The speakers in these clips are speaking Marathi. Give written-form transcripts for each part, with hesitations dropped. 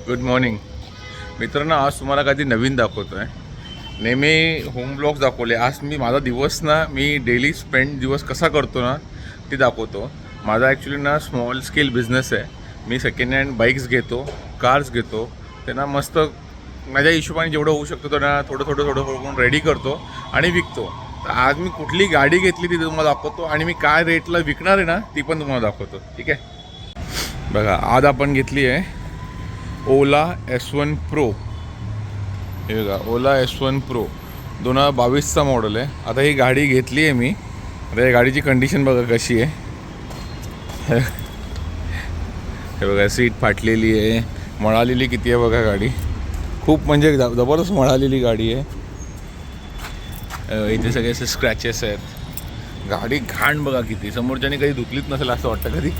गुड मॉर्निंग मित्रांनो. आज तुम्हाला काहीतरी नवीन दाखवतो आहे. नेहमी होम ब्लॉग्स दाखवले. आज मी माझा दिवस ना मी डेली स्पेंड दिवस कसा करतो ना ते दाखवतो. माझा ॲक्च्युली ना स्मॉल स्केल बिझनेस आहे. मी सेकंड हँड बाईक्स घेतो, कार्स घेतो, त्यांना मस्त माझ्या हिशोबाने जेवढं होऊ शकतो त्यांना थोडं करून रेडी करतो आणि विकतो. तर आज मी कुठली गाडी घेतली ती तुम्हाला दाखवतो आणि मी काय रेटला विकणार आहे ना ती पण तुम्हाला दाखवतो. ठीक आहे, बघा आज आपण घेतली आहे ओला S1 Pro. हे बघा ओला S1 Pro 2022चा मॉडेल आहे. आता ही गाडी घेतली आहे मी. आता या गाडीची कंडिशन बघा कशी आहे. हे बघा सीट फाटलेली आहे, मळालेली किती आहे बघा गाडी. खूप म्हणजे जबरदस्त मळालेली गाडी आहे. इथे सगळे असे स्क्रॅचेस आहेत. गाडी घाण बघा किती, समोरच्याने कधी धुतलीच नसेल असं वाटतं कधी.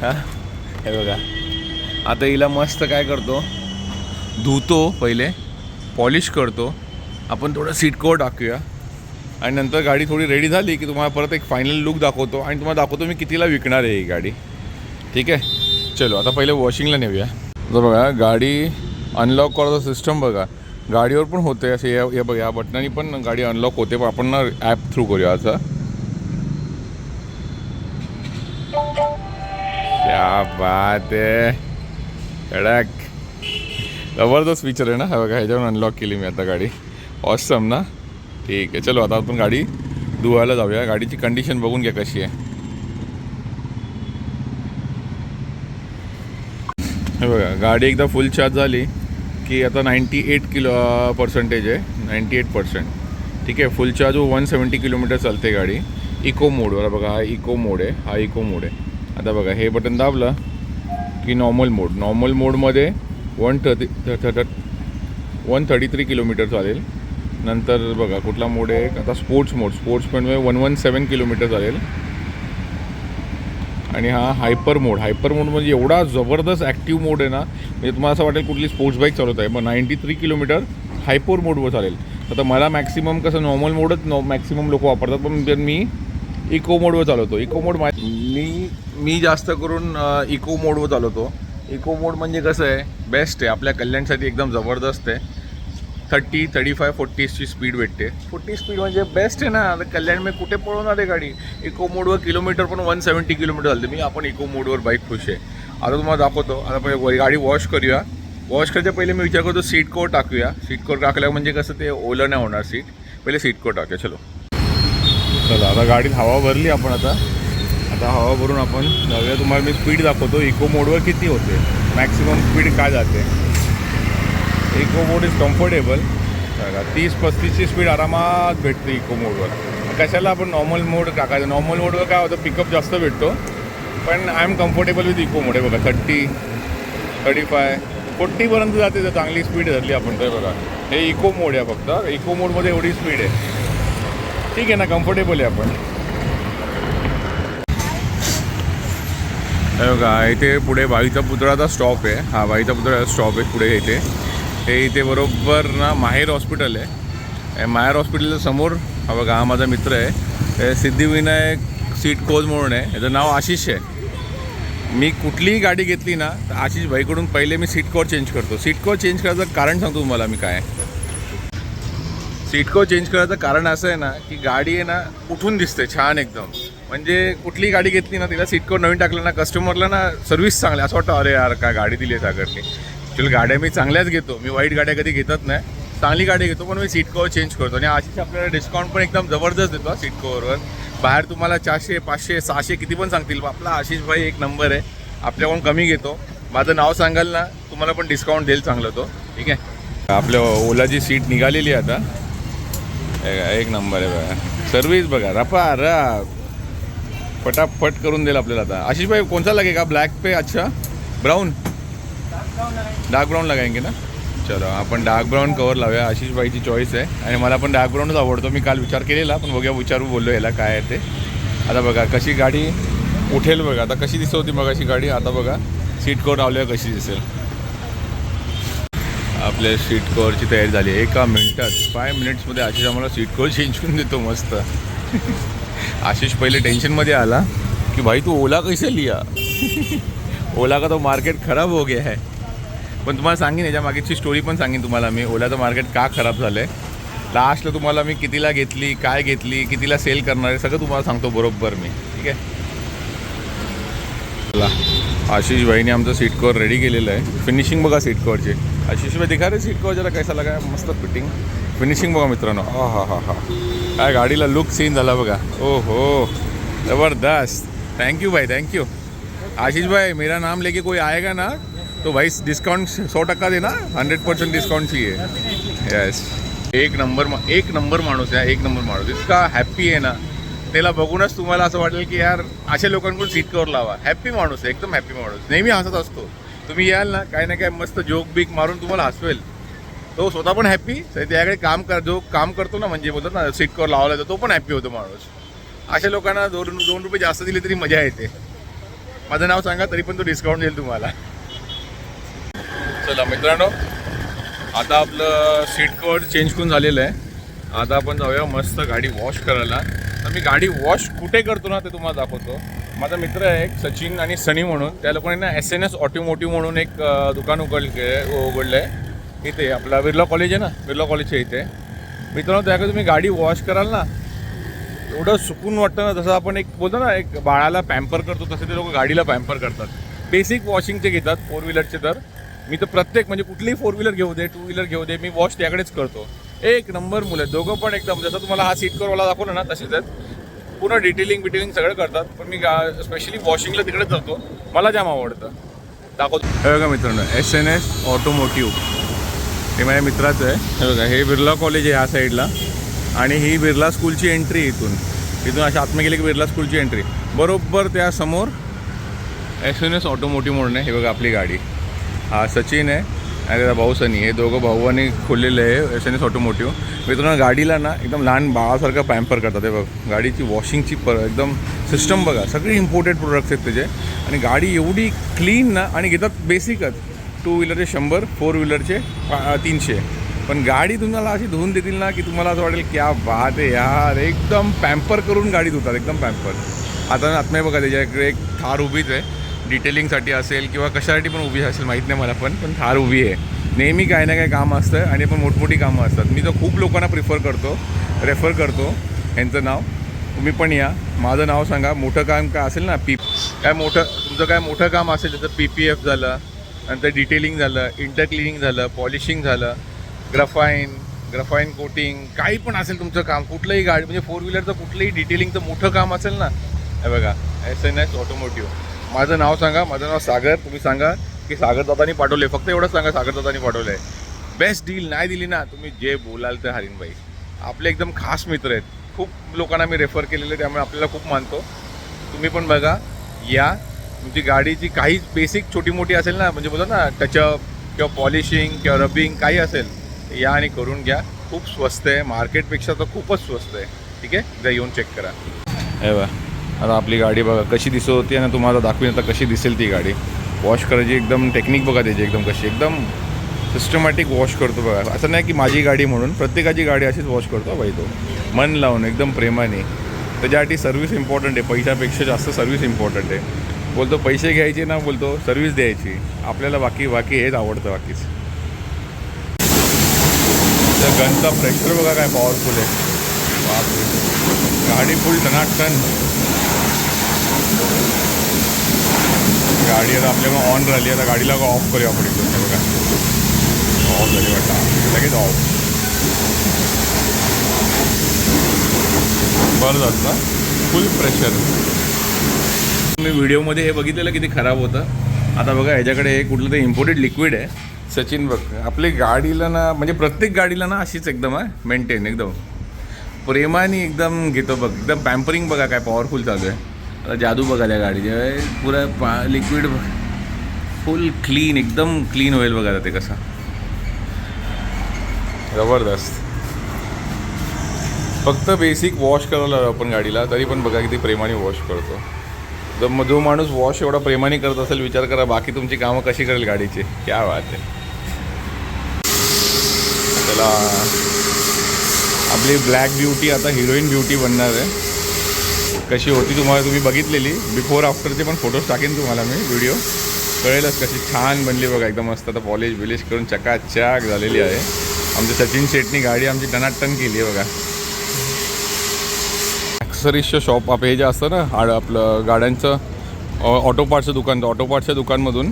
हां हे बघा. आता हिला मस्त काय करतो, धुतो, पहिले पॉलिश करतो आपण, थोडं सीट कवर टाकूया आणि नंतर गाडी थोडी रेडी झाली की तुम्हाला परत एक फायनल लुक दाखवतो आणि तुम्हाला दाखवतो मी कितीला विकणार आहे ही गाडी. ठीक आहे, चलो आता पहिले वॉशिंगला नेऊया. जर बघा गाडी अनलॉक करायचं सिस्टम बघा गाडीवर पण होते असे. हे बघा या बटनाने पण गाडी अनलॉक होते, पण आपण ना ॲप थ्रू करूया आता. क्या बात आहे, कडक जबरदस्त फीचर आहे ना. हा बघा ह्याच्यावर अनलॉक केली मी आता गाडी. ऑसम ना. ठीक आहे, चलो आता आपण गाडी धुवायला जाऊया. गाडीची कंडिशन बघून घ्या कशी आहे. हे बघा गाडी एकदा फुल चार्ज झाली की आता 98% आहे, 98%. ठीक आहे, फुल चार्ज 170 किलोमीटर चालते गाडी. इको मोडवर बघा, हा इको मोड आहे, हा इको मोड आहे. आता बघा हे बटन दाबलं की नॉर्मल मोडमध्ये 133 किलोमीटर चालेल. नंतर बघा कुठला मोड आहे आता, स्पोर्ट्स मोडमध्ये 117 किलोमीटर चालेल. आणि हा हायपर मोड म्हणजे एवढा जबरदस्त ॲक्टिव्ह मोड आहे ना, म्हणजे तुम्हाला असं वाटेल कुठली स्पोर्ट्स बाईक चालवत आहे. मग 93 किलोमीटर हायपर मोडवर चालेल. आता मला मॅक्सिमम कसं नॉर्मल मोडच मॅक्सिमम लोक वापरतात, पण मी इको मोडवर चालवतो. इको मोड मी जास्त करून इको मोडवर चालवतो. इको मोड म्हणजे कसं आहे, बेस्ट आहे आपल्या कल्याणसाठी, एकदम जबरदस्त आहे. 30, 35, 40ची स्पीड भेटते. 40 स्पीड म्हणजे बेस्ट आहे ना. आता कल्याणमध्ये कुठे पळवणार आहे गाडी. इको मोडवर किलोमीटर पण 170 किलोमीटर चालते. मी आपण इको मोडवर बाईक खुश आहे. आता तुम्हाला दाखवतो. आता पहिले गाडी वॉश करूया. वॉश करायच्या पहिले मी विचार करतो सीट कवर टाकूया. सीट कवर टाकल्या म्हणजे कसं ते ओलं नाही होणार सीट. पहिले सीट कवर टाकूया. चलो आता गाडीत हवा भरली आपण. आता हवा भरून आपण जाऊया. तुम्हाला मी स्पीड दाखवतो इको मोडवर किती होते, मॅक्सिमम स्पीड काय जाते. Eco mode is comfortable. 30-35ची स्पीड आरामात भेटते इको मोडवर. कशाला आपण नॉर्मल मोड टाकायचं. नॉर्मल मोडवर काय होतं, पिकअप जास्त भेटतो, पण I am comfortable with eco mode आहे. बघा 30, 35, 40पर्यंत जाते जर चांगली स्पीड धरली आपण तर. बघा हे इको मोड आहे, फक्त इको मोडमध्ये एवढी स्पीड आहे. ठीक आहे ना, कम्फर्टेबल आहे आपण. हे बघा इथे पुढे भाईचा पुतळाचा स्टॉप आहे. हा भाईचा पुतळा स्टॉप आहे पुढे. इथे बरोबर ना माहेर हॉस्पिटल आहे. माहेर हॉस्पिटलच्या समोर हा बघा हा माझा मित्र आहे, सिद्धिविनायक सीट कोच म्हणून आहे. याचं नाव आशिष आहे. मी कुठलीही गाडी घेतली ना तर आशिष भाईकडून पहिले मी सीट कवर चेंज करतो. सीट कवर चेंज करायचं कारण सांगतो तुम्हाला मी काय. सीट कवर चेंज करायचं कारण असं आहे ना की गाडी आहे ना उठून दिसते छान एकदम. म्हणजे कुठली गाडी घेतली ना तिला सीट कवर नवीन टाकलं ना, कस्टमरला ना सर्व्हिस चांगली, असं वाटतं अरे यार काय गाडी दिली आहे सागरने. ॲक्च्युअली गाड्या मी चांगल्याच घेतो. मी वाईट गाड्या कधी घेतच नाही, चांगली गाडी घेतो, पण मी सीट कवर चेंज करतो. आणि आशिष आपल्याला डिस्काउंट पण एकदम जबरदस्त देतो सीट कवरवर. बाहेर तुम्हाला 400, 500, 600 किती पण सांगतील, आपला आशिष भाई एक नंबर आहे. आपल्याकडून कमी घेतो. माझं नाव सांगाल ना तुम्हाला पण डिस्काउंट देईल चांगलं तो. ठीक आहे, आपल्या ओलाची सीट निघालेली आहे आता. एक नंबर आहे बघा. सर्विस बघा रपा फटाफट करून देईल आपल्याला. आता आशिष भाई कोणता लगेगा, ब्लॅक पे अच्छा ब्राउन, डार्क ब्राउन लगाएंगे ना. चलो आपण डार्क ब्राऊन कवर लावूया. आशिष भाईची चॉईस आहे आणि मला पण डार्क ब्राऊनच आवडतो. मी काल विचार केलेला, पण बघूया विचारू बोललो याला काय आहे ते. आता बघा कशी गाडी उठेल बघा. आता कशी दिसत होती मग अशी गाडी, आता बघा सीट कवर लावल्यावर कशी दिसेल. आपल्या सीट कवरची तयारी झाली. एका मिनटात 5 मिनिट्समध्ये आशिष आम्हाला सीट कवर चेंज करून देतो मस्त. आशिष पहिले टेंशनमध्ये आला कि भाई तू ओला कैसे लिया. ओला का तो मार्केट ख़राब हो गया है. पण तुम्हाला सांगेन याच्या मागची स्टोरी पण सांगेन तुम्हाला मी. ओलाचं मार्केट का खराब झालं आहे, लास्टला तुम्हाला मी कितीला घेतली, काय घेतली, कितीला सेल करणार आहे सगळं तुम्हाला सांगतो बरोबर मी. ठीक आहे. चला, आशिष भाईने आमचं सीट कवर रेडी केलेलं आहे. फिनिशिंग बघा सीट कवरचे. आशिष भाई दिखा रे सीट कवर जरा कैसा लगा, मस्त फिटिंग फिनिशिंग बघा मित्रांनो. हा काय गाडीला लुक सीन झाला बघा. ओ हो ज़बरदस्त. थैंक यू भाई, थैंक यू. आशीष भाई मेरा नाम लेके कोई आएगा ना तो भाई डिस्काउंट 100% देना. 100% डिस्काउंट चाहिए. यस. एक नंबर माणूस आहे. एक नंबर माणूस इतका हॅप्पी आहे ना, त्याला बघूनच तुम्हाला असं वाटेल की यार अशा लोकांकडून सीट कवर लावा. हॅप्पी माणूस आहे, एकदम हॅप्पी माणूस. नेहमी हसत असतो. तुम्ही याल ना काही ना काय मस्त जोक बीक मारून तुम्हाला हसवेल. तो स्वतः पण हॅप्पी, त्याकडे जो काम करतो ना, म्हणजे बोलतात ना सीट कवर लावला तर तो पण हॅप्पी होतो माणूस. अशा लोकांना 2 रुपये जास्त दिले तरी मजा येते. माझं नाव सांगा तरी पण तो डिस्काउंट देईल तुम्हाला. चला मित्रांनो, आता आपलं सीट कवर चेंज करून झालेलं आहे. आता आपण जाऊया मस्त गाडी वॉश करायला. तर मी गाडी वॉश कुठे करतो ना ते तुम्हाला दाखवतो. माझा मित्र आहे एक सचिन आणि सनी म्हणून, त्या लोकांनी ना SNS ऑटोमोटिव्ह म्हणून एक दुकान उघडलं आहे इथे. आपला बिर्ला कॉलेज आहे ना, बिर्ला कॉलेजच्या इथे. मित्रांनो त्याकडे तुम्ही गाडी वॉश कराल ना, एवढं सुकून वाटतं ना. जसं आपण एक बोलतो ना एक बाळाला पॅम्पर करतो, तसे ते लोक गाडीला पॅम्पर करतात. बेसिक वॉशिंगचे घेतात 4 व्हीलरचे. तर मी तर प्रत्येक म्हणजे कुठलीही 4 व्हीलर घेऊ दे, 2 व्हीलर घेऊ दे, मी वॉश त्याकडेच करतो. एक नंबर मुलं आहेत दोघं पण एकदम. जसं तुम्हाला हा सीट कवरवाला दाखवलं ना तसेच आहेत. पूर्ण डिटेलिंग सगळं करतात. पण मी स्पेशली वॉशिंगला तिकडेच जातो, मला जाम आवडतं. दाखवतो. हे बघा मित्रांनो, SNS ऑटोमोटिव्ह हे माझ्या मित्राचं आहे. हे बघा, हे बिर्ला कॉलेज आहे या साईडला आणि ही बिर्ला स्कूलची एंट्री. इथून अशा आतमध्ये गेले की बिर्ला स्कूलची एंट्री. बरोबर त्यासमोर SNS ऑटोमोटिव्ह म्हणून आहे. हे बघा आपली गाडी. हा सचिन आहे आणि त्याचा भाऊ सनी. हे दोघं भाऊंनी खोललेलं आहे SNS ऑटोमोटिव्ह. मित्रांनो गाडीला ना एकदम लहान बाळासारखं पॅम्पर करतात. हे बघ गाडीची वॉशिंगची एकदम सिस्टम बघा. सगळे इम्पोर्टेड प्रोडक्ट्स आहेत त्याचे. आणि गाडी एवढी क्लीन ना, आणि घेतात बेसिकच 2 व्हीलरचे 100, 4 व्हीलरचे 300. पण गाडी तुम्हाला अशी धुवून देतील ना की तुम्हाला असं वाटेल क्या बात आहे यार. एकदम पॅम्पर करून गाडी धुतात, एकदम पॅम्पर. आता आत्मे बघा त्याच्याकडे एक थार उभीच आहे. डिटेलिंगसाठी असेल किंवा कशासाठी पण उभी असेल माहीत नाही मला, पण थार उभी आहे. नेहमी काय ना काय काम असतं आणि पण मोठमोठी कामं असतात. मी तर खूप लोकांना रेफर करतो यांचं नाव. तुम्ही पण या, माझं नाव सांगा. मोठं काम काय असेल ना, तुमचं काय मोठं काम असेल त्याचं PPF झालं, नंतर डिटेलिंग झालं, इंटर क्लिनिंग झालं, पॉलिशिंग झालं, ग्रफाईन कोटिंग, काही पण असेल तुमचं काम, कुठलंही गाडी म्हणजे 4 व्हीलरचं कुठलंही डिटेलिंगचं मोठं काम असेल ना, हे बघा SNS ऑटोमोटिव्ह. माझं नाव सांगा. माझं नाव सागर. तुम्ही सांगा की सागर दादानी पाठवले. फक्त एवढंच सांगा सागर दादानी पाठवलं आहे. बेस्ट डील नाही दिली ना तुम्ही जे बोलाल तर हरीनबाई. आपले एकदम खास मित्र आहेत. खूप लोकांना मी रेफर केलेलं, त्यामुळे आपल्याला खूप मानतो. तुम्ही पण बघा, या. तुमची गाडीची काही बेसिक छोटी मोठी असेल ना, म्हणजे बोलतो ना टचअप किंवा पॉलिशिंग किंवा रबिंग काही असेल, या आणि करून घ्या. खूप स्वस्त आहे, मार्केटपेक्षा तर खूपच स्वस्त आहे. ठीक आहे, एकदा येऊन चेक करा. हे बघा आता आपली गाडी बघा कशी दिसत होती आणि तुम्हाला दाखवीन आता कशी दिसेल ती गाडी. वॉश करायची एकदम टेक्निक बघा त्याची, एकदम कशी एकदम सिस्टमॅटिक वॉश करतो बघा. असं नाही की माझी गाडी म्हणून, प्रत्येकाची गाडी अशीच वॉश करतो बाई तो, मन लावून एकदम प्रेमाने. त्याच्यासाठी सर्व्हिस इम्पॉर्टंट आहे, पैशापेक्षा जास्त सर्व्हिस इम्पॉर्टंट आहे. बोलतो पैसे घ्यायचे ना, बोलतो सर्व्हिस द्यायची. आपल्याला बाकी हेच आवडतं बाकीच. त्या गनचा प्रेशर बघा काय पॉवरफुल आहे. गाडी फुल टनाटन. गाडी आता आपल्याला ऑन राहिली. आता गाडीला ऑफ करूया आपण इथं. बघा ऑफ झाली वाटतं, लगेच ऑफ. बरं जात ना, फुल प्रेशर. मी व्हिडिओमध्ये हे बघितलेलं किती खराब होतं. आता बघा ह्याच्याकडे कुठलं ते इम्पोर्टेड लिक्विड आहे. सचिन बघ आपली गाडीला ना, म्हणजे प्रत्येक गाडीला ना अशीच एकदम आहे मेंटेन, एकदम प्रेमाने एकदम घेतो बघ. एकदम पॅम्परिंग बघा काय पॉवरफुल चालू आहे. आता जादू बघा त्या गाडीचे, पुरा लिक्विड फुल क्लीन, एकदम क्लीन होईल बघा ते कसं. जबरदस्त. फक्त बेसिक वॉश करायला आपण गाडीला, तरी पण बघा किती प्रेमाने वॉश करतो. जो माणूस वॉश एवढा प्रेमाने करत असेल, विचार करा बाकी तुमची कामं कशी करेल गाडीची. क्या बात आहे. त्याला आपली ब्लॅक ब्युटी आता हिरोईन ब्युटी बनणार आहे. कशी होती तुम्ही बघितलेली, बिफोर आफ्टरचे पण फोटोज टाकेन तुम्हाला मी व्हिडिओ. कळेलच कशी छान बनली बघा, एकदम मस्त. आता पॉलिश बिलिश करून चकाचक झालेली आहे. आमच्या सचिन शेटनी गाडी आमची टनाटन केली आहे बघा. ॲक्सेसरीजचं शॉप आप हे जे असतं ना आपलं गाड्यांचं ऑटो पार्टचं दुकान, तर ऑटो पार्टच्या दुकानमधून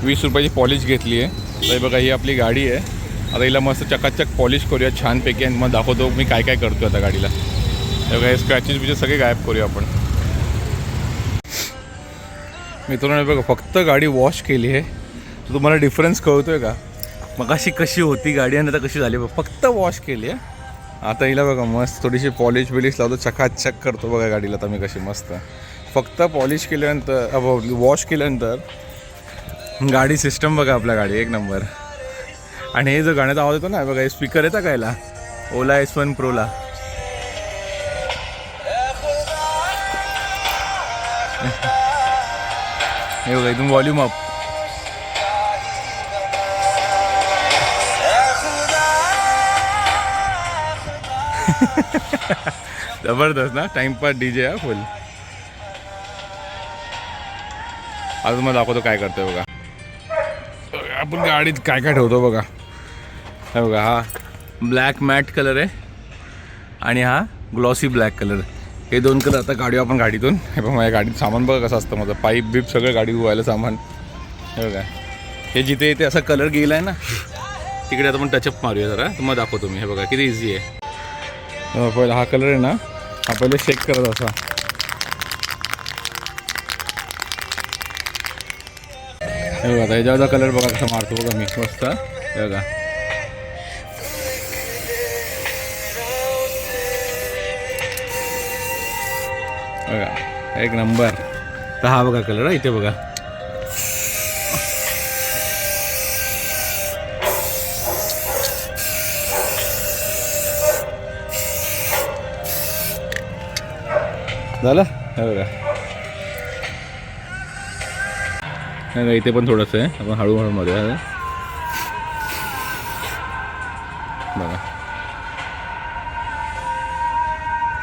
20 रुपयाची पॉलिश घेतली आहे. तर बघा ही आपली गाडी आहे. आता हिला मस्त चकाचक पॉलिश करूया छानपैकी आणि मग दाखवतो मी काय काय करतो आता गाडीला. बघा हे स्क्रॅचेस बिचेस सगळे गायब करूया आपण. मित्रांनो बघा फक्त गाडी वॉश केली आहे, तर तुम्हाला डिफरन्स कळतो आहे का? मग अशी कशी होती गाडी आणि आता कशी झाली बघा, फक्त वॉश केली आहे. आता हिला बघा मस्त थोडीशी पॉलिश बिलिश लावतो, चकाचक करतो बघा गाडीला. तर मी कशी मस्त फक्त पॉलिश केल्यानंतर वॉश केल्यानंतर गाडी सिस्टम बघा आपल्या गाडी एक नंबर. आणि हे जो गाण्याचा आवाज येतो ना बघा, हे स्पीकर येतं का याला ओला S1 प्रोला. हे बघा इथून व्हॉल्यूम अप. जबरदस्त ना, टाइमपास DJ हा फुल. आता तुम्हाला दाखवतो काय करतोय बघा. आपण गाडीत काय काय ठेवतो बघा. हे बघा हा ब्लॅक मॅट कलर आहे आणि हा ग्लॉसी ब्लॅक कलर. हे दोन कलर आता काढूया आपण गाडीतून. हे बघा माझ्या गाडीत सामान बघा कसं असतं माझं, पाईप बीप सगळं गाडी धुवायला सामान. हे बघा हे जिथे येते असा कलर गेला आहे ना, तिकडे आता आपण टचअप मारूया जरा, तर मग दाखवतो मी. हे बघा किती इझी आहे. पहिला हा कलर आहे ना, हा पहिले शेक करत असा. हे बघा याच्यावरचा कलर बघा कसा मारतो बघा मी मस्त. हे बघा बघा एक नंबर. तर हा बघा कलर इथे बघा. झालं. हे बघा नाही इथे पण थोडंसं आहे, आपण हळूहळू मध्ये बघा.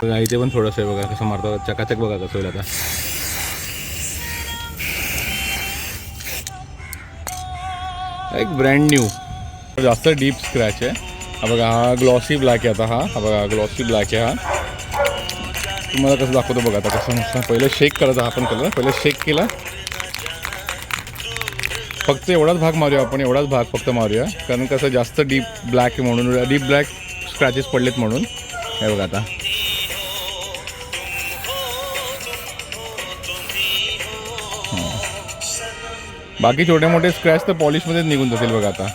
बघा इथे पण थोडंसं आहे बघा कसं मारतो चकाचक बघा कसं होईल आता. एक ब्रँड न्यू जास्त डीप स्क्रॅच आहे. हा बघा हा ग्लॉसी ब्लॅक आहे. आता हा बघा ग्लॉसी ब्लॅक आहे. हा तुम्हाला कसं दाखवतो बघा आता कसं नुसतं. पहिलं शेक करायचा हा पण कलर, पहिलं शेक केला. फक्त एवढाच भाग मारूया आपण, एवढाच भाग फक्त मारूया, कारण कसं जास्त डीप ब्लॅक आहे म्हणून, डीप ब्लॅक स्क्रॅचेस पडलेत म्हणून. हे बघा आता बाकी छोटे मोठे स्क्रॅच तर पॉलिशमध्येच निघून जातील बघा आता.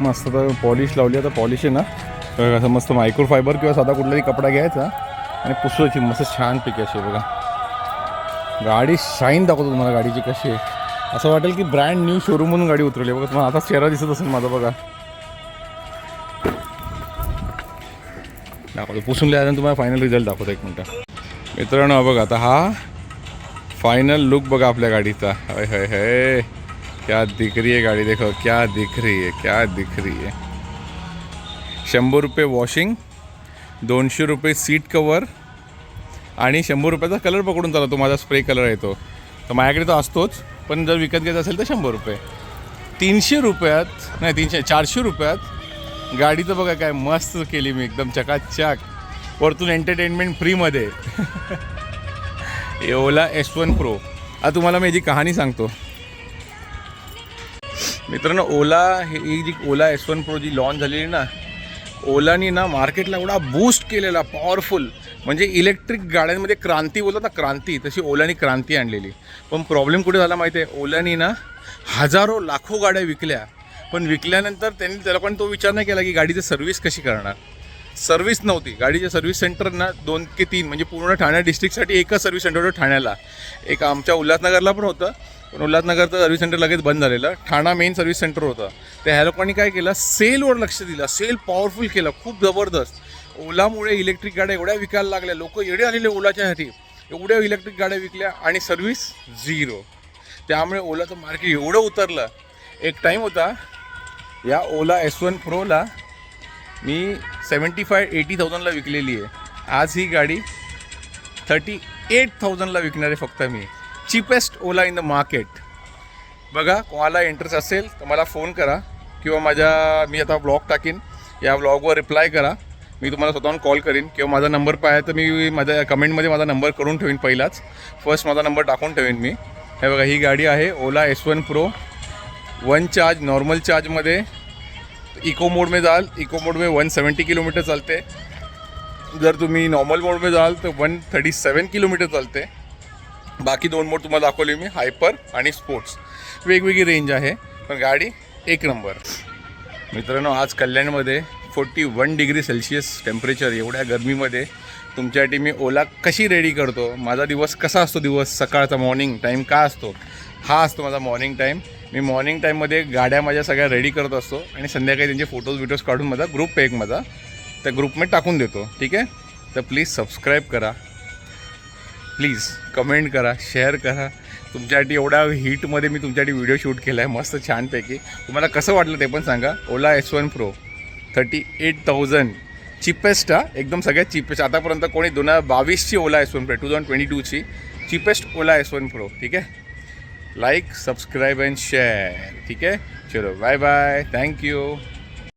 मस्त तर पॉलिश लावली. आता पॉलिश आहे ना असं मस्त मायक्रोफायबर किंवा साधा कुठलाही कपडा घ्यायचा आणि पुसवायची मस्त छानपैकी अशी. बघा गाडी शाईन दाखवतो तुम्हाला गाडीची कशी आहे. असं वाटेल की ब्रँड न्यू शोरूममधून गाडी उतरली बघा. तुम्हाला आता चेहरा दिसत असेल माझा बघा. दाखवतो पुसून लिहायला तुम्हाला फायनल रिझल्ट दाखवतो. एक मिनटं मित्रांनो बघा आता हा फायनल लुक बघा आपल्या गाडीचा. हय हय हय क्या दिख रही है गाड़ी, देखो क्या दिख रही है, क्या दिख रही है. 100 रुपये वॉशिंग, 200 रुपये सीट कवर आणि 100 रुपयाचा कलर पकडून चालतो. तो माझा स्प्रे कलर आहे तो, तर माझ्याकडे तो असतोच, पण जर विकत घ्यायचा असेल तर 100 रुपये. 300 रुपयात नाही 400 रुपयात गाडीचं बघा काय मस्त केली मी एकदम चकाचक. वरतून एंटरटेनमेंट फ्रीमध्ये. ओला S1 प्रो. आता तुम्हाला मी याची कहाणी सांगतो मित्रांनो. ओला ही जी ओला S1 प्रो जी लॉन्च झालेली ना, ओलानी ना मार्केटला एवढा बूस्ट केलेला पॉवरफुल, म्हणजे इलेक्ट्रिक गाड्यांमध्ये क्रांती बोलतात ना, क्रांती, तशी ओलानी क्रांती आणलेली. पण प्रॉब्लेम कुठे झाला माहिती आहे, ओलानी ना हजारो लाखो गाड्या विकल्या, पण विकल्यानंतर त्यांनी त्या लोकांनी तो विचार नाही केला की गाडीची सर्व्हिस कशी करणार. सर्व्हिस नव्हती. गाडीचे सर्व्हिस सेंटर ना 2 की 3, म्हणजे पूर्ण ठाणे डिस्ट्रिक्टसाठी एकच सर्व्हिस सेंटर होतं ठाण्याला. एक आमच्या उल्हासनगरला पण होतं, पण उल्हासनगरचं सर्व्हिस सेंटर लगेच बंद झालेलं. ठाणा मेन सर्व्हिस सेंटर होतं. तर ह्या लोकांनी काय केलं, सेलवर लक्ष दिलं, सेल पॉवरफुल केलं खूप जबरदस्त. ओलामुळे इलेक्ट्रिक गाड्या एवढ्या विकायला लागल्या, लोक येडे आलेले ओलाच्यासाठी, एवढ्या इलेक्ट्रिक गाड्या विकल्या आणि सर्व्हिस 0. त्यामुळे ओलाचं मार्केट एवढं उतरलं. एक टाईम होता या ओला S1 प्रोला मी 75-80,000ला विकलेली आहे. आज ही गाडी 38,000ला विकणार आहे फक्त मी. Cheapest Ola in the market. बघा, कोणाला इंटरेस्ट असेल तर मला फोन करा किंवा मी आता ब्लॉग टाकीन, या ब्लॉगवर रिप्लाय करा. मी तुम्हाला स्वतःहून कॉल करीन किंवा माझा नंबर पाहिजे तर मी माझ्या कमेंटमध्ये माझा नंबर करून ठेवीन. पहिलाच फर्स्ट माझा नंबर टाकून ठेवीन मी. हे बघा, ही गाडी आहे Ola S1 pro. 1 charge normal चार्जमध्ये. इको मोड में जाल, इको मोड में 170 किलोमीटर चालते. जर तुम्ही नॉर्मल मोड में जाल तर 137 किलोमीटर चालते. बाकी 2 मोड तुम्हाला दाखवले मी, हायपर आणि स्पोर्ट्स. वेगवेगळी रेंज आहे, पण गाडी एक नंबर. मित्रांनो, आज कल्याणमध्ये 41 डिग्री सेल्सिअस टेम्परेचर. एवढ्या गरमीमध्ये तुमच्यासाठी मी ओला कशी रेडी करतो, माझा दिवस कसा असतो, दिवस सकाळचा मॉर्निंग टाईम का असतो, हा असतो माझा मॉर्निंग टाईम. मी मॉर्निंग टाईममध्ये गाड्या माझ्या सगळ्या रेडी करत असतो आणि संध्याकाळी त्यांचे फोटोज काढून माझा ग्रुप आहे एक माझा, त्या ग्रुपमध्ये टाकून देतो. ठीक आहे, तर प्लीज सबस्क्राईब करा, प्लीज कमेंट करा, शेअर करा. तुमच्यासाठी एवढ्या हीटमध्ये मी तुमच्यासाठी व्हिडिओ शूट केला आहे मस्त छानपैकी. तुम्हाला कसं वाटलं ते पण सांगा. ओला S1 प्रो 38,000 चीपेस्ट. एकदम सगळ्यात चीपेस्ट. आतापर्यंत कोणी 2022ची ओला S1 प्रो, 2022ची चीपेस्ट ओला S1 प्रो. ठीक आहे, लाईक, सबस्क्राईब अँड शेअर. ठीक आहे, चलो बाय बाय, थँक्यू.